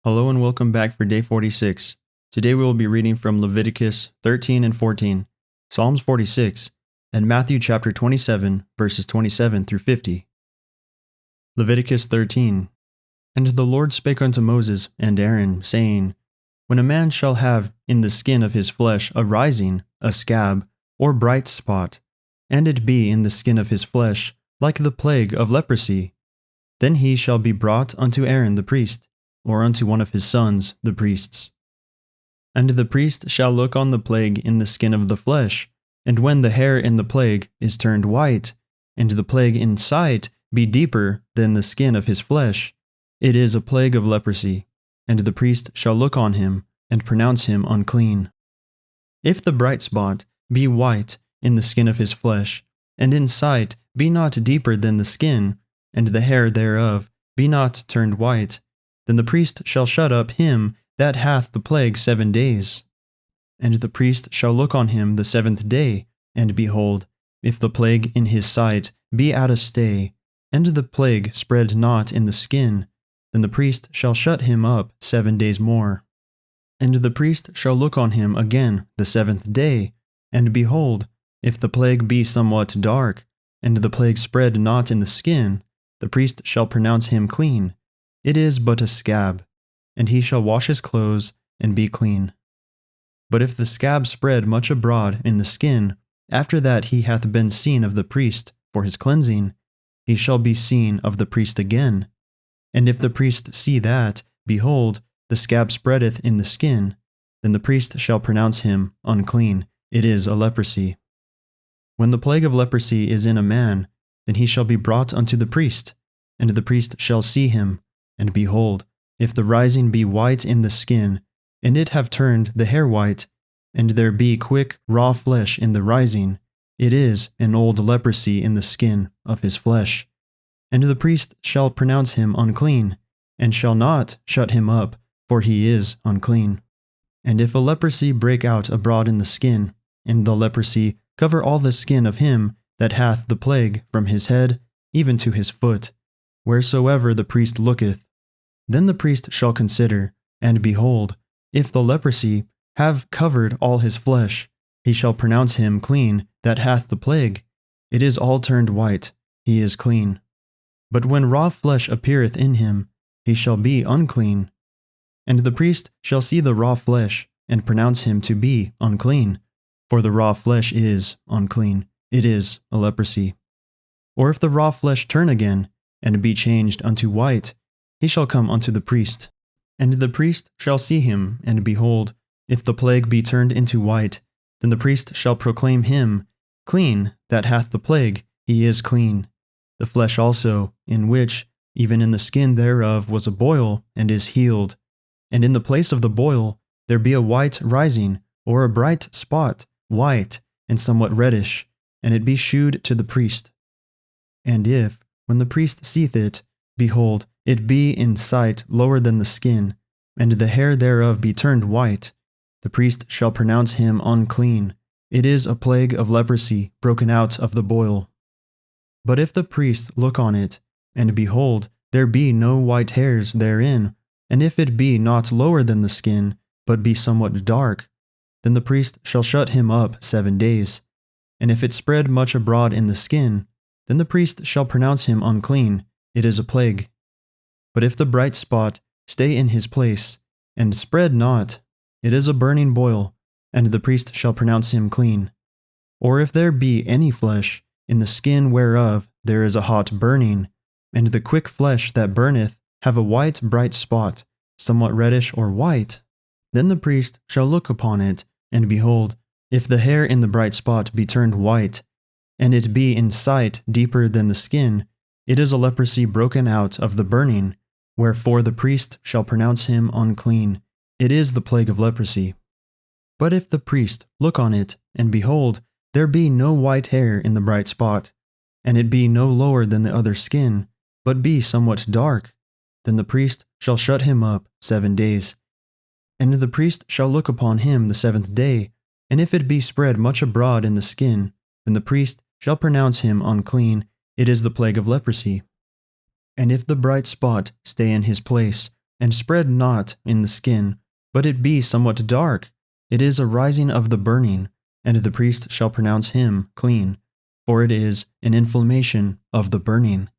Hello and welcome back for day 46. Today we will be reading from Leviticus 13 and 14, Psalms 46, and Matthew chapter 27, verses 27 through 50. Leviticus 13. And the Lord spake unto Moses and Aaron, saying, When a man shall have in the skin of his flesh a rising, a scab, or bright spot, and it be in the skin of his flesh, like the plague of leprosy, then he shall be brought unto Aaron the priest, or unto one of his sons, the priests. And the priest shall look on the plague in the skin of the flesh, and when the hair in the plague is turned white, and the plague in sight be deeper than the skin of his flesh, it is a plague of leprosy, and the priest shall look on him, and pronounce him unclean. If the bright spot be white in the skin of his flesh, and in sight be not deeper than the skin, and the hair thereof be not turned white, then the priest shall shut up him that hath the plague 7 days. And the priest shall look on him the 7th day, and behold, if the plague in his sight be at a stay, and the plague spread not in the skin, then the priest shall shut him up 7 days more. And the priest shall look on him again the 7th day, and behold, if the plague be somewhat dark, and the plague spread not in the skin, the priest shall pronounce him clean. It is but a scab, and he shall wash his clothes and be clean. But if the scab spread much abroad in the skin, after that he hath been seen of the priest for his cleansing, he shall be seen of the priest again. And if the priest see that, behold, the scab spreadeth in the skin, then the priest shall pronounce him unclean. It is a leprosy. When the plague of leprosy is in a man, then he shall be brought unto the priest, and the priest shall see him. And behold, if the rising be white in the skin, and it have turned the hair white, and there be quick raw flesh in the rising, it is an old leprosy in the skin of his flesh. And the priest shall pronounce him unclean, and shall not shut him up, for he is unclean. And if a leprosy break out abroad in the skin, and the leprosy cover all the skin of him that hath the plague from his head even to his foot, wheresoever the priest looketh, then the priest shall consider, and behold, if the leprosy have covered all his flesh, he shall pronounce him clean that hath the plague. It is all turned white, he is clean. But when raw flesh appeareth in him, he shall be unclean. And the priest shall see the raw flesh, and pronounce him to be unclean, for the raw flesh is unclean. It is a leprosy. Or if the raw flesh turn again, and be changed unto white, he shall come unto the priest. And the priest shall see him, and behold, if the plague be turned into white, then the priest shall proclaim him clean that hath the plague, he is clean. The flesh also, in which, even in the skin thereof, was a boil, and is healed. And in the place of the boil, there be a white rising, or a bright spot, white, and somewhat reddish, and it be shewed to the priest. And if, when the priest seeth it, behold, it be in sight lower than the skin, and the hair thereof be turned white, the priest shall pronounce him unclean. It is a plague of leprosy broken out of the boil. But if the priest look on it, and behold, there be no white hairs therein, and if it be not lower than the skin, but be somewhat dark, then the priest shall shut him up 7 days. And if it spread much abroad in the skin, then the priest shall pronounce him unclean. It is a plague. But if the bright spot stay in his place, and spread not, it is a burning boil, and the priest shall pronounce him clean. Or if there be any flesh, in the skin whereof there is a hot burning, and the quick flesh that burneth have a white bright spot, somewhat reddish or white, then the priest shall look upon it, and behold, if the hair in the bright spot be turned white, and it be in sight deeper than the skin, it is a leprosy broken out of the burning, wherefore the priest shall pronounce him unclean. It is the plague of leprosy. But if the priest look on it, and behold, there be no white hair in the bright spot, and it be no lower than the other skin, but be somewhat dark, then the priest shall shut him up 7 days. And the priest shall look upon him the 7th day, and if it be spread much abroad in the skin, then the priest shall pronounce him unclean. It is the plague of leprosy. And if the bright spot stay in his place, and spread not in the skin, but it be somewhat dark, it is a rising of the burning, and the priest shall pronounce him clean, for it is an inflammation of the burning.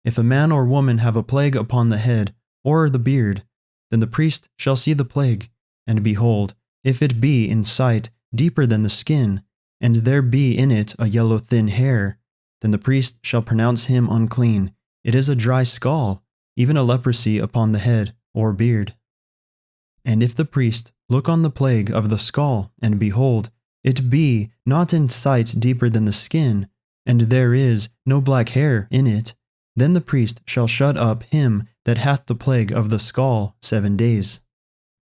If a man or woman have a plague upon the head or the beard, then the priest shall see the plague, and behold, if it be in sight deeper than the skin, and there be in it a yellow thin hair, then the priest shall pronounce him unclean. It is a dry scall, even a leprosy upon the head or beard. And if the priest look on the plague of the scall, and behold, it be not in sight deeper than the skin, and there is no black hair in it, then the priest shall shut up him that hath the plague of the scall 7 days.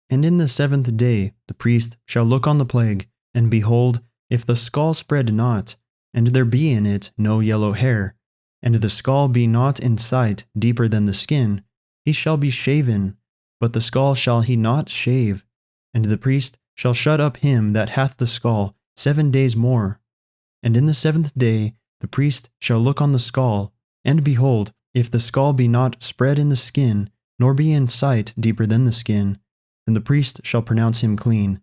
And in the 7th day the priest shall look on the plague, and behold, if the scall spread not, and there be in it no yellow hair, and the scall be not in sight deeper than the skin, he shall be shaven, but the scall shall he not shave, and the priest shall shut up him that hath the scall 7 days more. And in the 7th day the priest shall look on the scall, and behold, if the scall be not spread in the skin, nor be in sight deeper than the skin, then the priest shall pronounce him clean,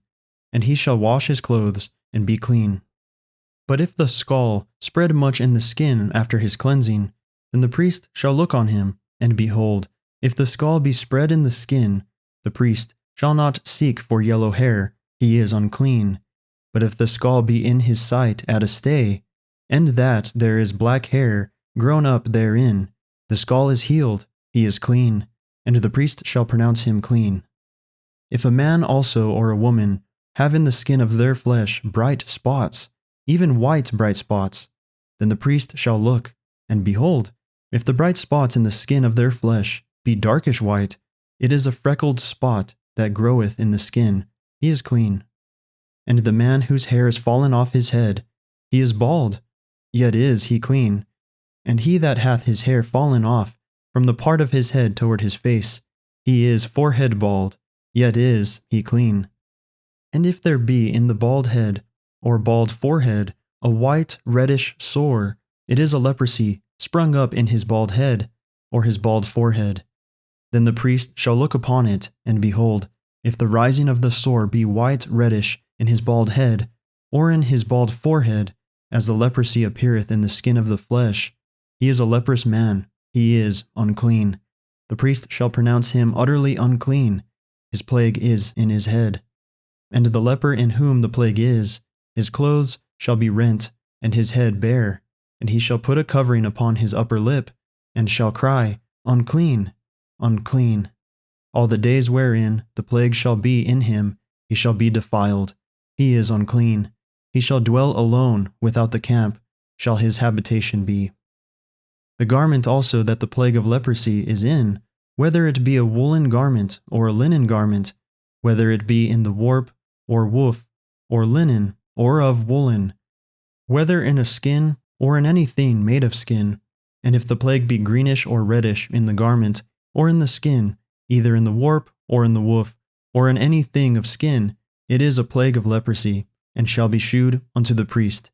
and he shall wash his clothes and be clean. But if the scall spread much in the skin after his cleansing, then the priest shall look on him, and behold, if the scall be spread in the skin, the priest shall not seek for yellow hair, he is unclean. But if the scall be in his sight at a stay, and that there is black hair grown up therein, the scall is healed, he is clean, and the priest shall pronounce him clean. If a man also or a woman have in the skin of their flesh bright spots, even white bright spots, then the priest shall look, and behold, if the bright spots in the skin of their flesh be darkish white, it is a freckled spot that groweth in the skin, he is clean. And the man whose hair is fallen off his head, he is bald, yet is he clean. And he that hath his hair fallen off from the part of his head toward his face, he is forehead bald, yet is he clean. And if there be in the bald head or bald forehead a white reddish sore, it is a leprosy sprung up in his bald head or his bald forehead. Then the priest shall look upon it, and behold, if the rising of the sore be white reddish in his bald head or in his bald forehead, as the leprosy appeareth in the skin of the flesh, he is a leprous man, he is unclean. The priest shall pronounce him utterly unclean, his plague is in his head. And the leper in whom the plague is, his clothes shall be rent, and his head bare, and he shall put a covering upon his upper lip, and shall cry, Unclean, unclean. All the days wherein the plague shall be in him, he shall be defiled, he is unclean. He shall dwell alone without the camp, shall his habitation be. The garment also that the plague of leprosy is in, whether it be a woolen garment or a linen garment, whether it be in the warp or woof or linen or of woolen, whether in a skin or in anything made of skin, and if the plague be greenish or reddish in the garment or in the skin, either in the warp or in the woof or in anything of skin, it is a plague of leprosy, and shall be shewed unto the priest.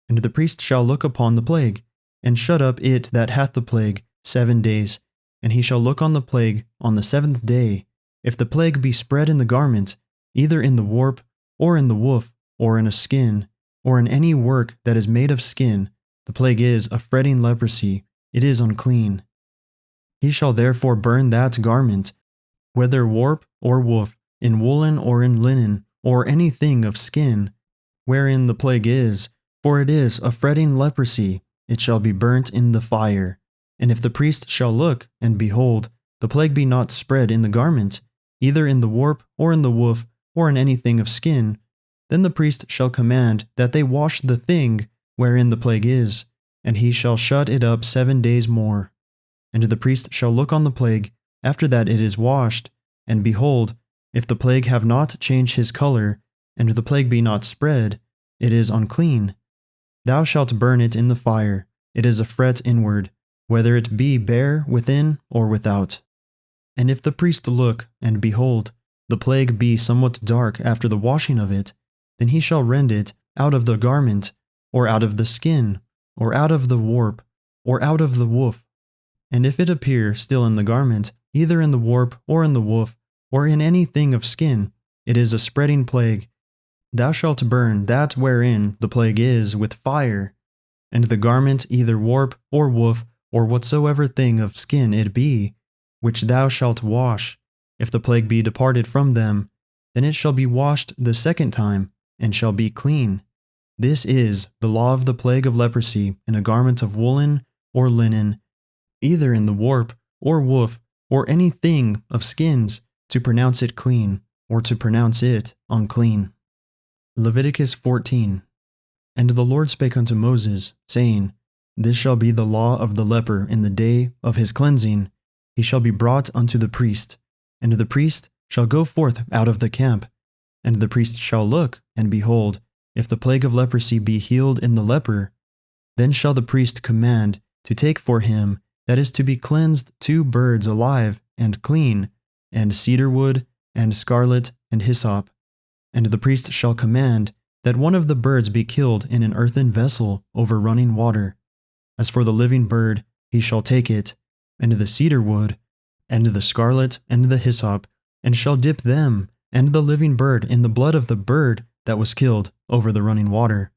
And the priest shall look upon the plague, and shut up it that hath the plague 7 days, and he shall look on the plague on the 7th day. If the plague be spread in the garment, either in the warp, or in the woof, or in a skin, or in any work that is made of skin, the plague is a fretting leprosy, it is unclean. He shall therefore burn that garment, whether warp or woof, in woolen or in linen, or anything of skin, wherein the plague is, for it is a fretting leprosy, it shall be burnt in the fire. And if the priest shall look, and behold, the plague be not spread in the garment, either in the warp, or in the woof, or in anything of skin, then the priest shall command that they wash the thing wherein the plague is, and he shall shut it up 7 days more. And the priest shall look on the plague after that it is washed, and behold, if the plague have not changed his color, and the plague be not spread, it is unclean. Thou shalt burn it in the fire, it is a fret inward, whether it be bare within or without. And if the priest look, and behold, the plague be somewhat dark after the washing of it, then he shall rend it out of the garment, or out of the skin, or out of the warp, or out of the woof. And if it appear still in the garment, either in the warp or in the woof, or in any thing of skin. It is a spreading plague. Thou shalt burn that wherein the plague is with fire. And the garment, either warp or woof, or whatsoever thing of skin it be, which thou shalt wash, if the plague be departed from them, then it shall be washed the second time, and shall be clean. This is the law of the plague of leprosy in a garment of woolen or linen, either in the warp or woof, or any thing of skins, to pronounce it clean, or to pronounce it unclean. Leviticus 14. And the Lord spake unto Moses, saying, This shall be the law of the leper in the day of his cleansing. He shall be brought unto the priest, and the priest shall go forth out of the camp. And the priest shall look, and behold, if the plague of leprosy be healed in the leper, then shall the priest command to take for him that is to be cleansed 2 birds alive and clean, and cedar wood, and scarlet, and hyssop. And the priest shall command that one of the birds be killed in an earthen vessel over running water. As for the living bird, he shall take it, and the cedar wood, and the scarlet, and the hyssop, and shall dip them, and the living bird, in the blood of the bird that was killed over the running water.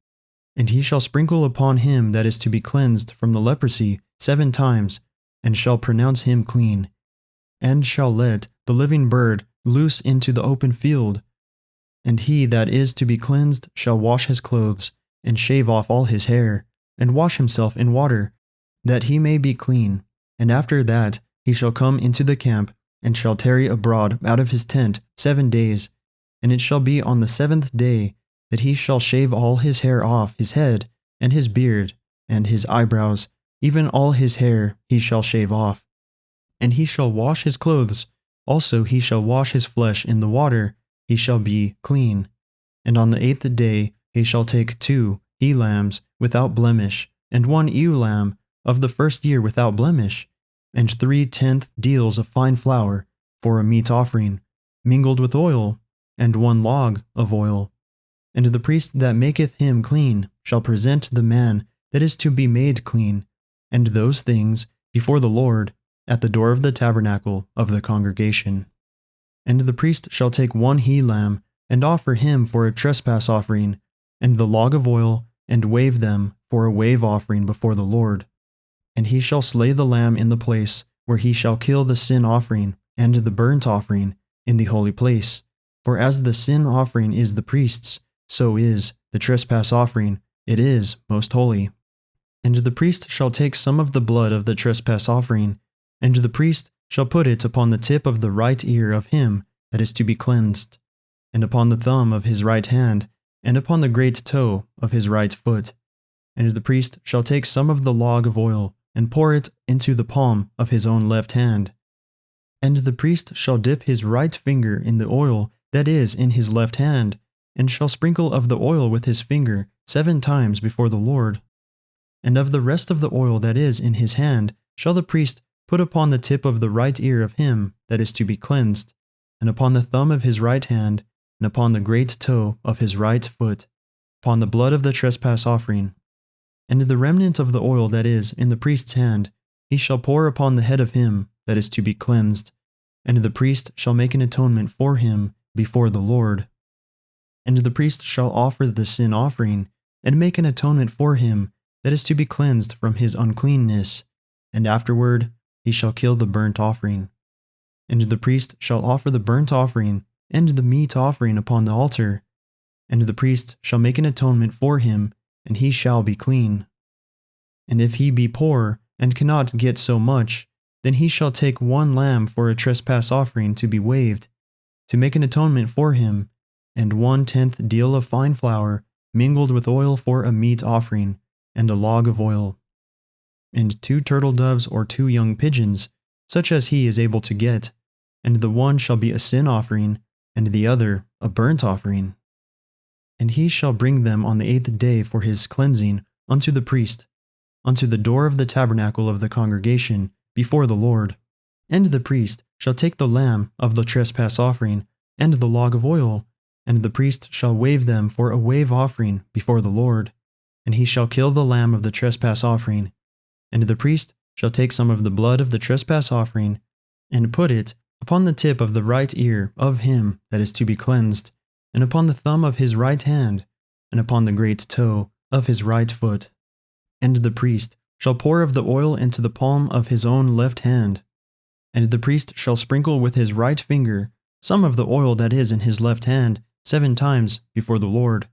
And he shall sprinkle upon him that is to be cleansed from the leprosy 7 times, and shall pronounce him clean, and shall let the living bird loose into the open field. And he that is to be cleansed shall wash his clothes, and shave off all his hair, and wash himself in water, that he may be clean. And after that he shall come into the camp, and shall tarry abroad out of his tent 7 days. And it shall be on the 7th day that he shall shave all his hair off his head, and his beard, and his eyebrows, even all his hair he shall shave off. And he shall wash his clothes, also he shall wash his flesh in the water, he shall be clean. And on the 8th day he shall take 2 he-lambs without blemish, and 1 ewe lamb of the first year without blemish, and 3/10 deals of fine flour for a meat offering, mingled with oil, and 1 log of oil. And the priest that maketh him clean shall present the man that is to be made clean, and those things before the Lord at the door of the tabernacle of the congregation. And the priest shall take 1 he-lamb, and offer him for a trespass offering, and the log of oil, and wave them for a wave offering before the Lord. And he shall slay the lamb in the place where he shall kill the sin offering and the burnt offering in the holy place. For as the sin offering is the priest's, so is the trespass offering, it is most holy. And the priest shall take some of the blood of the trespass offering, and the priest shall put it upon the tip of the right ear of him that is to be cleansed, and upon the thumb of his right hand, and upon the great toe of his right foot. And the priest shall take some of the log of oil, and pour it into the palm of his own left hand. And the priest shall dip his right finger in the oil that is in his left hand, and shall sprinkle of the oil with his finger 7 times before the Lord. And of the rest of the oil that is in his hand shall the priest put upon the tip of the right ear of him that is to be cleansed, and upon the thumb of his right hand, and upon the great toe of his right foot, upon the blood of the trespass offering. And the remnant of the oil that is in the priest's hand he shall pour upon the head of him that is to be cleansed, and the priest shall make an atonement for him before the Lord. And the priest shall offer the sin offering, and make an atonement for him that is to be cleansed from his uncleanness, and afterward he shall kill the burnt offering. And the priest shall offer the burnt offering and the meat offering upon the altar, and the priest shall make an atonement for him, and he shall be clean. And if he be poor, and cannot get so much, then he shall take 1 lamb for a trespass offering to be waved, to make an atonement for him, and 1/10 deal of fine flour, mingled with oil for a meat offering, and a log of oil. And 2 turtle doves or 2 young pigeons, such as he is able to get, and the one shall be a sin offering, and the other a burnt offering. And he shall bring them on the 8th day for his cleansing unto the priest, unto the door of the tabernacle of the congregation, before the Lord. And the priest shall take the lamb of the trespass offering, and the log of oil, and the priest shall wave them for a wave offering before the Lord. And he shall kill the lamb of the trespass offering. And the priest shall take some of the blood of the trespass offering, and put it upon the tip of the right ear of him that is to be cleansed, and upon the thumb of his right hand, and upon the great toe of his right foot. And the priest shall pour of the oil into the palm of his own left hand. And the priest shall sprinkle with his right finger some of the oil that is in his left hand 7 times before the Lord.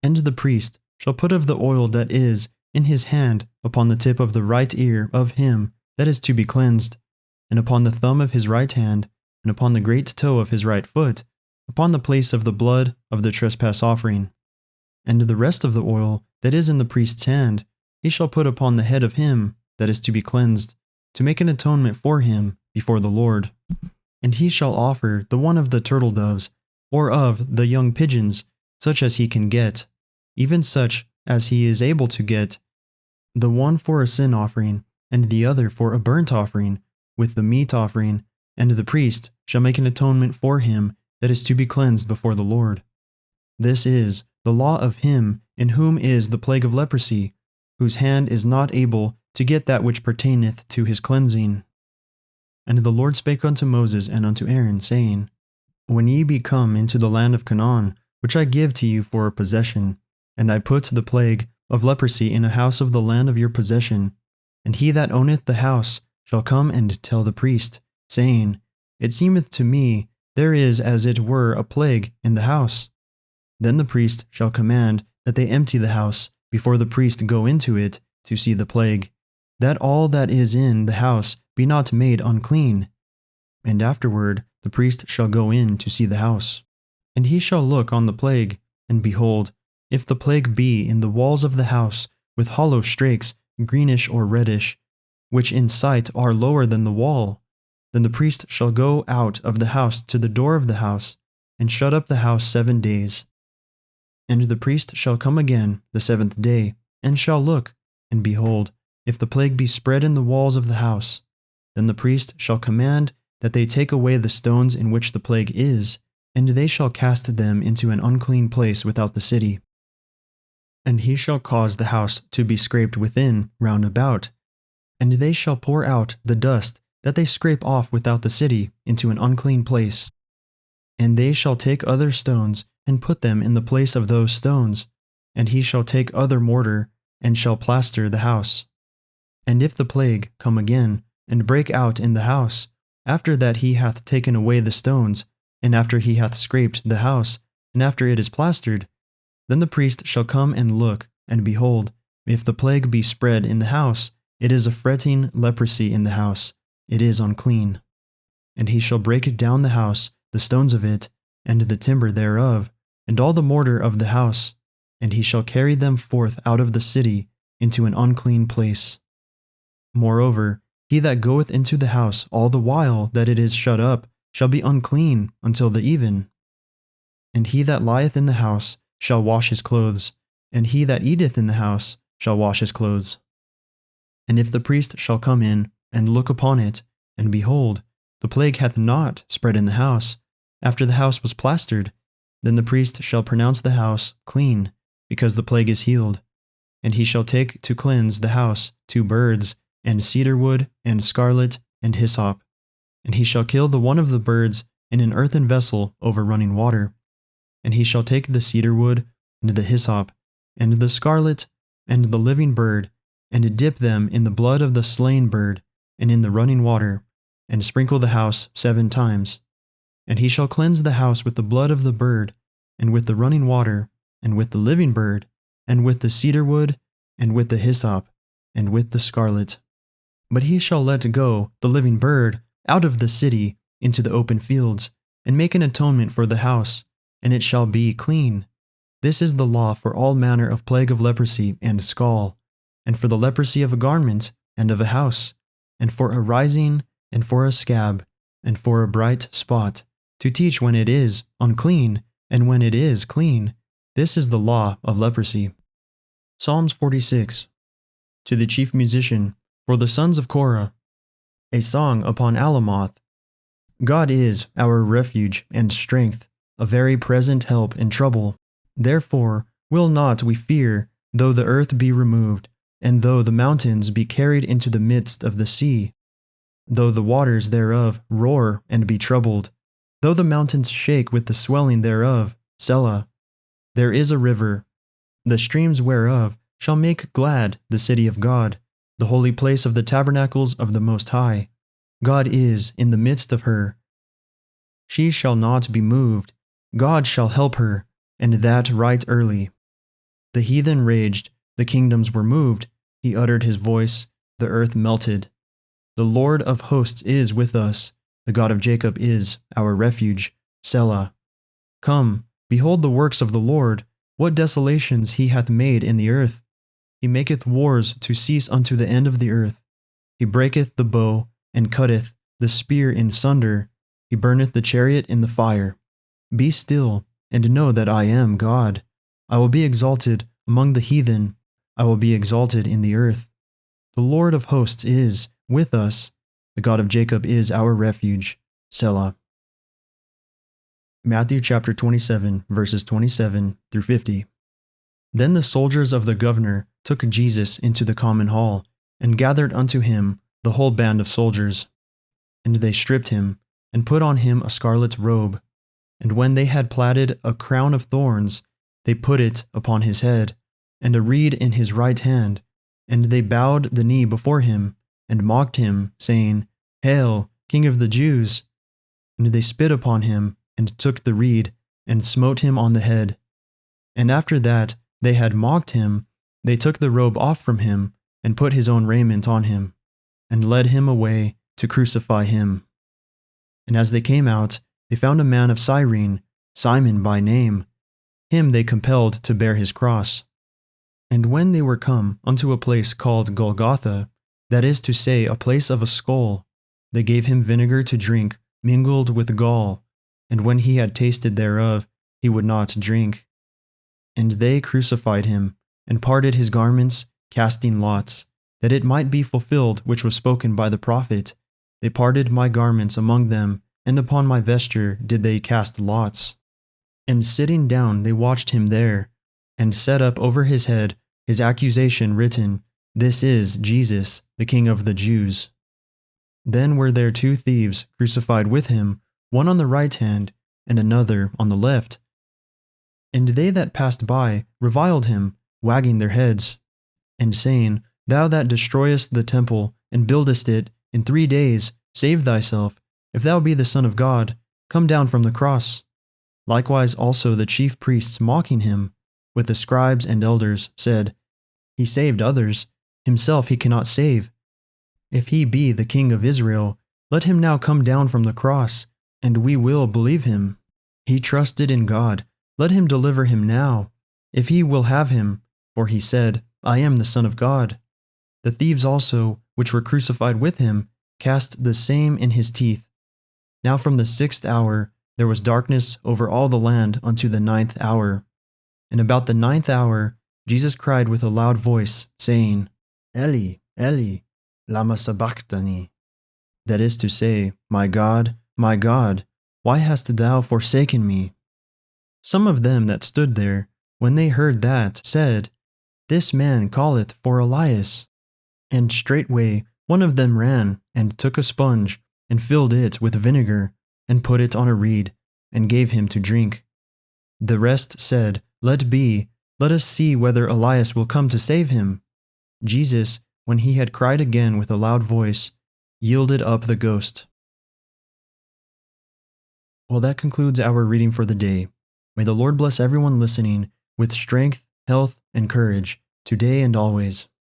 And the priest shall put of the oil that is in his hand upon the tip of the right ear of him that is to be cleansed, and upon the thumb of his right hand, and upon the great toe of his right foot, upon the place of the blood of the trespass offering. And the rest of the oil that is in the priest's hand he shall put upon the head of him that is to be cleansed, to make an atonement for him before the Lord. And he shall offer the one of the turtle doves, or of the young pigeons, such as he can get, even such as he is able to get, the one for a sin offering, and the other for a burnt offering, with the meat offering, and the priest shall make an atonement for him that is to be cleansed before the Lord. This is the law of him in whom is the plague of leprosy, whose hand is not able to get that which pertaineth to his cleansing. And the Lord spake unto Moses and unto Aaron, saying, When ye be come into the land of Canaan, which I give to you for a possession, and I put the plague of leprosy in a house of the land of your possession, and he that owneth the house shall come and tell the priest, saying, It seemeth to me there is as it were a plague in the house. Then the priest shall command that they empty the house before the priest go into it to see the plague, that all that is in the house be not made unclean. And afterward the priest shall go in to see the house. And he shall look on the plague, and behold, if the plague be in the walls of the house, with hollow strakes, greenish or reddish, which in sight are lower than the wall, then the priest shall go out of the house to the door of the house, and shut up the house 7 days. And the priest shall come again the 7th day, and shall look, and behold, if the plague be spread in the walls of the house, then the priest shall command that they take away the stones in which the plague is, and they shall cast them into an unclean place without the city. And he shall cause the house to be scraped within round about, and they shall pour out the dust that they scrape off without the city into an unclean place. And they shall take other stones and put them in the place of those stones, and he shall take other mortar and shall plaster the house. And if the plague come again and break out in the house, after that he hath taken away the stones, and after he hath scraped the house, and after it is plastered, then the priest shall come and look, and behold, if the plague be spread in the house, it is a fretting leprosy in the house, it is unclean. And he shall break down the house, the stones of it, and the timber thereof, and all the mortar of the house, and he shall carry them forth out of the city into an unclean place. Moreover, he that goeth into the house all the while that it is shut up shall be unclean until the even. And he that lieth in the house shall wash his clothes, and he that eateth in the house shall wash his clothes. And if the priest shall come in and look upon it, and behold, the plague hath not spread in the house, after the house was plastered, then the priest shall pronounce the house clean, because the plague is healed. And he shall take to cleanse the house 2 birds, and cedar wood, and scarlet, and hyssop. And he shall kill the one of the birds in an earthen vessel over running water. And he shall take the cedar wood, and the hyssop, and the scarlet, and the living bird, and dip them in the blood of the slain bird, and in the running water, and sprinkle the house 7 times. And he shall cleanse the house with the blood of the bird, and with the running water, and with the living bird, and with the cedar wood, and with the hyssop, and with the scarlet. But he shall let go the living bird out of the city into the open fields, and make an atonement for the house, and it shall be clean. This is the law for all manner of plague of leprosy and scall, and for the leprosy of a garment and of a house, and for a rising, and for a scab, and for a bright spot, to teach when it is unclean, and when it is clean. This is the law of leprosy. Psalms 46. To the chief musician, for the sons of Korah, a song upon Alimoth. God is our refuge and strength, a very present help in trouble. Therefore will not we fear, though the earth be removed, and though the mountains be carried into the midst of the sea. Though the waters thereof roar and be troubled, though the mountains shake with the swelling thereof, Selah. There is a river, the streams whereof shall make glad the city of God, the holy place of the tabernacles of the Most High. God is in the midst of her. She shall not be moved. God shall help her, and that right early. The heathen raged, the kingdoms were moved. He uttered his voice, the earth melted. The Lord of hosts is with us. The God of Jacob is our refuge. Selah. Come, behold the works of the Lord, what desolations he hath made in the earth. He maketh wars to cease unto the end of the earth. He breaketh the bow, and cutteth the spear in sunder. He burneth the chariot in the fire. Be still, and know that I am God. I will be exalted among the heathen. I will be exalted in the earth. The Lord of hosts is with us. The God of Jacob is our refuge. Selah. Matthew chapter 27, verses 27 through 50. Then the soldiers of the governor took Jesus into the common hall, and gathered unto him the whole band of soldiers. And they stripped him, and put on him a scarlet robe. And when they had platted a crown of thorns, they put it upon his head, and a reed in his right hand. And they bowed the knee before him, and mocked him, saying, Hail, King of the Jews! And they spit upon him, and took the reed, and smote him on the head. And after that they had mocked him, they took the robe off from him, and put his own raiment on him, and led him away to crucify him. And as they came out, they found a man of Cyrene, Simon by name. Him they compelled to bear his cross. And when they were come unto a place called Golgotha, that is to say, a place of a skull, they gave him vinegar to drink, mingled with gall. And when he had tasted thereof, he would not drink. And they crucified him, and parted his garments, casting lots, that it might be fulfilled which was spoken by the prophet. They parted my garments among them, and upon my vesture did they cast lots. And sitting down they watched him there, and set up over his head his accusation written, This is Jesus, the King of the Jews. Then were there two thieves crucified with him, one on the right hand, and another on the left. And they that passed by reviled him, wagging their heads, and saying, Thou that destroyest the temple, and buildest it in 3 days, save thyself. If thou be the Son of God, come down from the cross. Likewise also the chief priests mocking him, with the scribes and elders, said, He saved others, himself he cannot save. If he be the King of Israel, let him now come down from the cross, and we will believe him. He trusted in God, let him deliver him now, if he will have him, for he said, I am the Son of God. The thieves also, which were crucified with him, cast the same in his teeth. Now from the 6th hour there was darkness over all the land unto the 9th hour. And about the 9th hour Jesus cried with a loud voice, saying, Eli, Eli, lama sabachthani? That is to say, my God, why hast thou forsaken me? Some of them that stood there, when they heard that, said, This man calleth for Elias. And straightway one of them ran, and took a sponge, and filled it with vinegar, and put it on a reed, and gave him to drink. The rest said, Let be, let us see whether Elias will come to save him. Jesus, when he had cried again with a loud voice, yielded up the ghost. Well, that concludes our reading for the day. May the Lord bless everyone listening with strength, health, and courage, today and always.